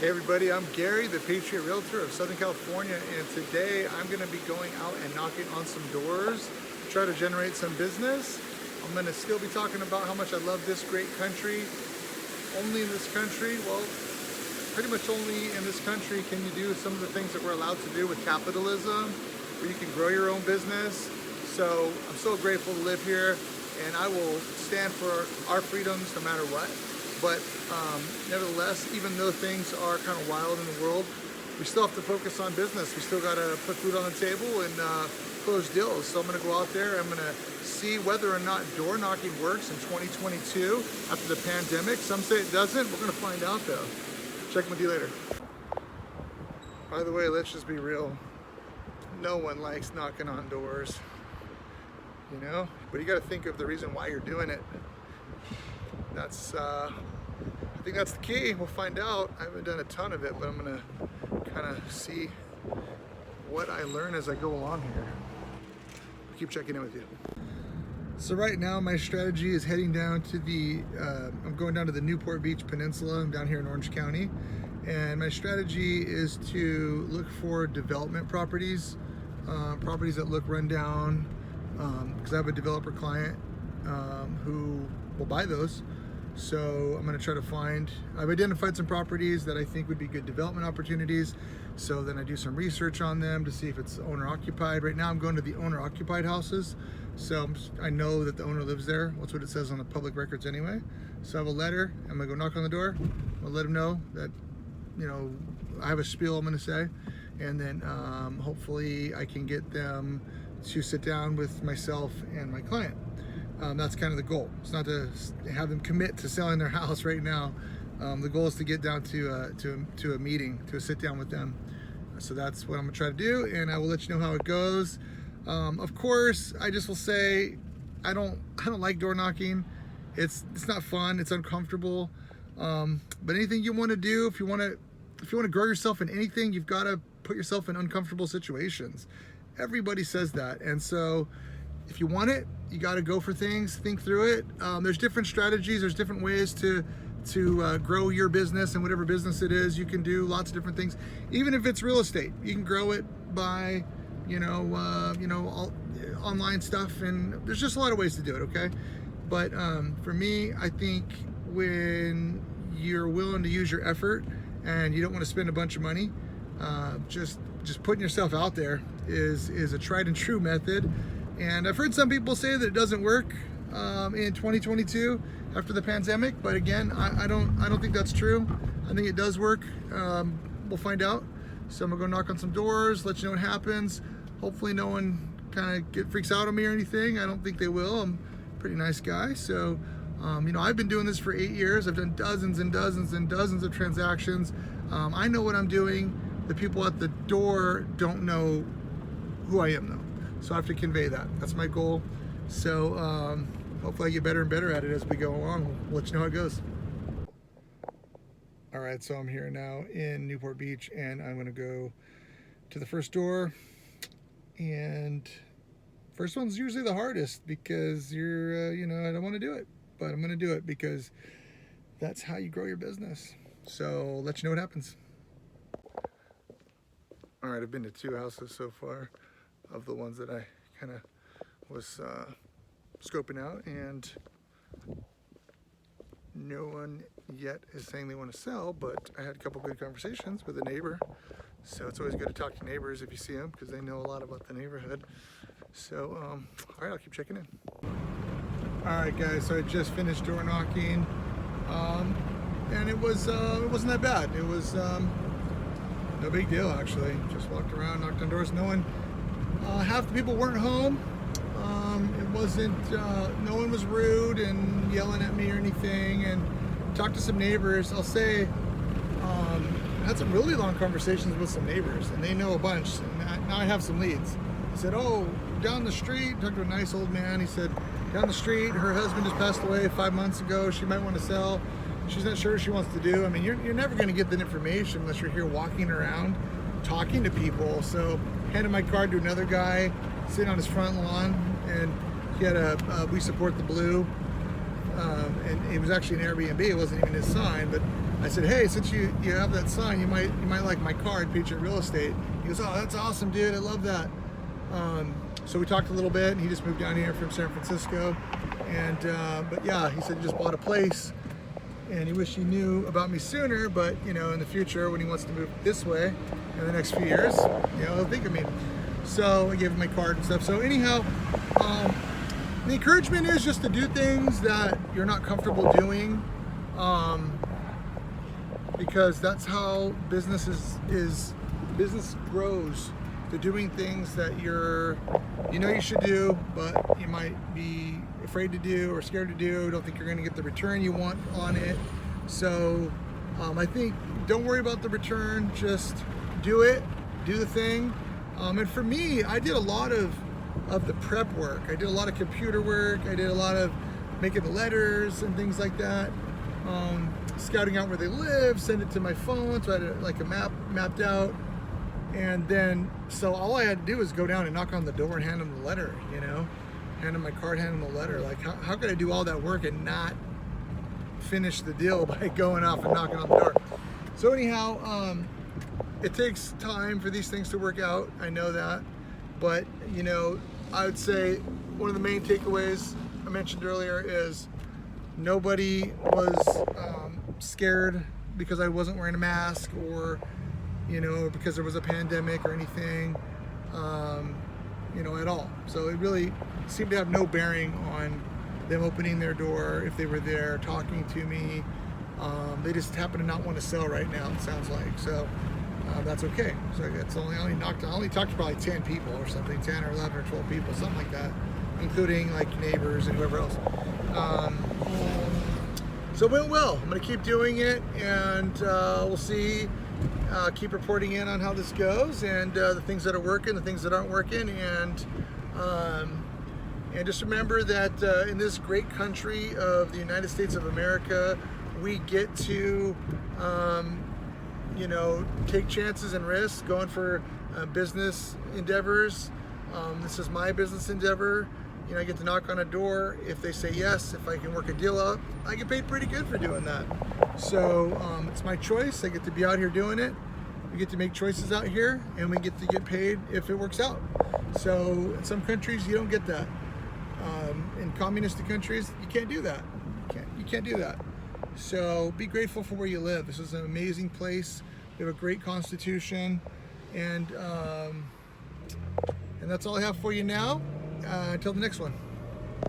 Hey everybody, I'm Gary, the Patriot Realtor of Southern California, and today I'm going to be going out and knocking on some doors to try to generate some business. I'm going to still be talking about how much I love this great country. Only in this country, well, pretty much only in this country can you do some of the things that we're allowed to do with capitalism, where you can grow your own business. So I'm so grateful to live here, and I will stand for our freedoms no matter what. But nevertheless, even though things are kind of wild in the world, we still have to focus on business. We still got to put food on the table and close deals. So I'm going to go out there. I'm going to see whether or not door knocking works in 2022 after the pandemic. Some say it doesn't. We're going to find out though. Check with you later. By the way, let's just be real. No one likes knocking on doors, you know? But you got to think of the reason why you're doing it. That's I think that's the key. We'll find out. I haven't done a ton of it, but I'm gonna kind of see what I learn as I go along here. I'll keep checking in with you. So right now my strategy is heading down to I'm going down to the Newport Beach Peninsula. I'm down here in Orange County, and my strategy is to look for development properties, properties that look run down, because I have a developer client who will buy those. So I'm going to try to I've identified some properties that I think would be good development opportunities. So then I do some research on them to see if it's owner occupied. Right now I'm going to the owner occupied houses. So I know that the owner lives there. That's what it says on the public records anyway. So I have a letter. I'm going to go knock on the door. I'll let them know that, you know, I have a spiel I'm going to say. And then hopefully I can get them to sit down with myself and my client. That's kind of the goal. It's not to have them commit to selling their house right now. The goal is to get down to a meeting, to a sit down with them. So that's what I'm gonna try to do, and I will let you know how it goes. Of course, I just will say I don't like door knocking. It's not fun. It's uncomfortable. But anything you want to do, if you want to grow yourself in anything, you've got to put yourself in uncomfortable situations. Everybody says that, and so if you want it, you got to go for things, think through it. There's different strategies, there's different ways to grow your business, and whatever business it is, you can do lots of different things. Even if it's real estate, you can grow it by, online stuff, and there's just a lot of ways to do it, okay? But for me, I think when you're willing to use your effort and you don't want to spend a bunch of money, just putting yourself out there is a tried and true method. And I've heard some people say that it doesn't work in 2022 after the pandemic, but again, I don't think that's true. I think it does work. We'll find out. So I'm gonna go knock on some doors, let you know what happens. Hopefully no one kind of freaks out on me or anything. I don't think they will. I'm a pretty nice guy. So I've been doing this for 8 years. I've done dozens and dozens and dozens of transactions. I know what I'm doing. The people at the door don't know who I am though. So I have to convey that. That's my goal. So hopefully I get better and better at it as we go along. We'll let you know how it goes. All right, so I'm here now in Newport Beach, and I'm gonna go to the first door. And first one's usually the hardest because I don't want to do it, but I'm gonna do it because that's how you grow your business. So I'll let you know what happens. All right, I've been to 2 houses so far, of the ones that I kind of was scoping out, and no one yet is saying they want to sell, but I had a couple good conversations with a neighbor. So it's always good to talk to neighbors if you see them, because they know a lot about the neighborhood. So all right, I'll keep checking in. All right guys, so I just finished door knocking, and it wasn't that bad. It was no big deal actually. Just walked around, knocked on doors. No one. Half the people weren't home. It wasn't, no one was rude and yelling at me or anything, and talked to some neighbors. I'll say, I had some really long conversations with some neighbors, and they know a bunch, and now I have some leads. He said, oh, down the street, talked to a nice old man. He said, down the street, her husband just passed away 5 months ago. She might want to sell. She's not sure what she wants to do. I mean, you're never going to get that information unless you're here walking around, talking to people. So handed my card to another guy sitting on his front lawn, and he had We Support the Blue, and it was actually an Airbnb. It wasn't even his sign, but I said, hey, since you have that sign, you might like my card, Patriot Real Estate. He goes, oh, that's awesome, dude. I love that. So we talked a little bit, and he just moved down here from San Francisco. And but yeah, he said he just bought a place, and he wished he knew about me sooner. But you know, in the future, when he wants to move this way in the next few years, you know, he'll think of me. So I gave him my card and stuff. So anyhow, the encouragement is just to do things that you're not comfortable doing, because that's how business business grows. To doing things that you know you should do, but you might be afraid to do or scared to do. Don't think you're going to get the return you want on it. So I think don't worry about the return. Just do it. Do the thing. And for me, I did a lot of the prep work. I did a lot of computer work. I did a lot of making the letters and things like that. Scouting out where they live, send it to my phone, so I had like a map mapped out. And then, so all I had to do was go down and knock on the door and hand them the letter, you know, hand them my card, hand them the letter. Like, how could I do all that work and not finish the deal by going off and knocking on the door? So anyhow, it takes time for these things to work out. I know that, but you know, I would say one of the main takeaways I mentioned earlier is nobody was scared because I wasn't wearing a mask, or you know, because there was a pandemic or anything, you know, at all. So it really seemed to have no bearing on them opening their door if they were there talking to me. They just happen to not want to sell right now, it sounds like. So that's okay. So it's I only talked to probably 10 people or something, 10 or 11 or 12 people, something like that, including like neighbors and whoever else. So it went well. I'm going to keep doing it, and we'll see. Keep reporting in on how this goes, and the things that are working, the things that aren't working, and just remember that in this great country of the United States of America, we get to you know, take chances and risks going for business endeavors. This is my business endeavor. You know, I get to knock on a door. If they say yes, if I can work a deal out, I get paid pretty good for doing that. So it's my choice. I get to be out here doing it. We get to make choices out here, and we get to get paid if it works out. So in some countries, you don't get that. In communist countries, you can't do that. You can't do that. So be grateful for where you live. This is an amazing place. We have a great constitution, and that's all I have for you now. Until the next one.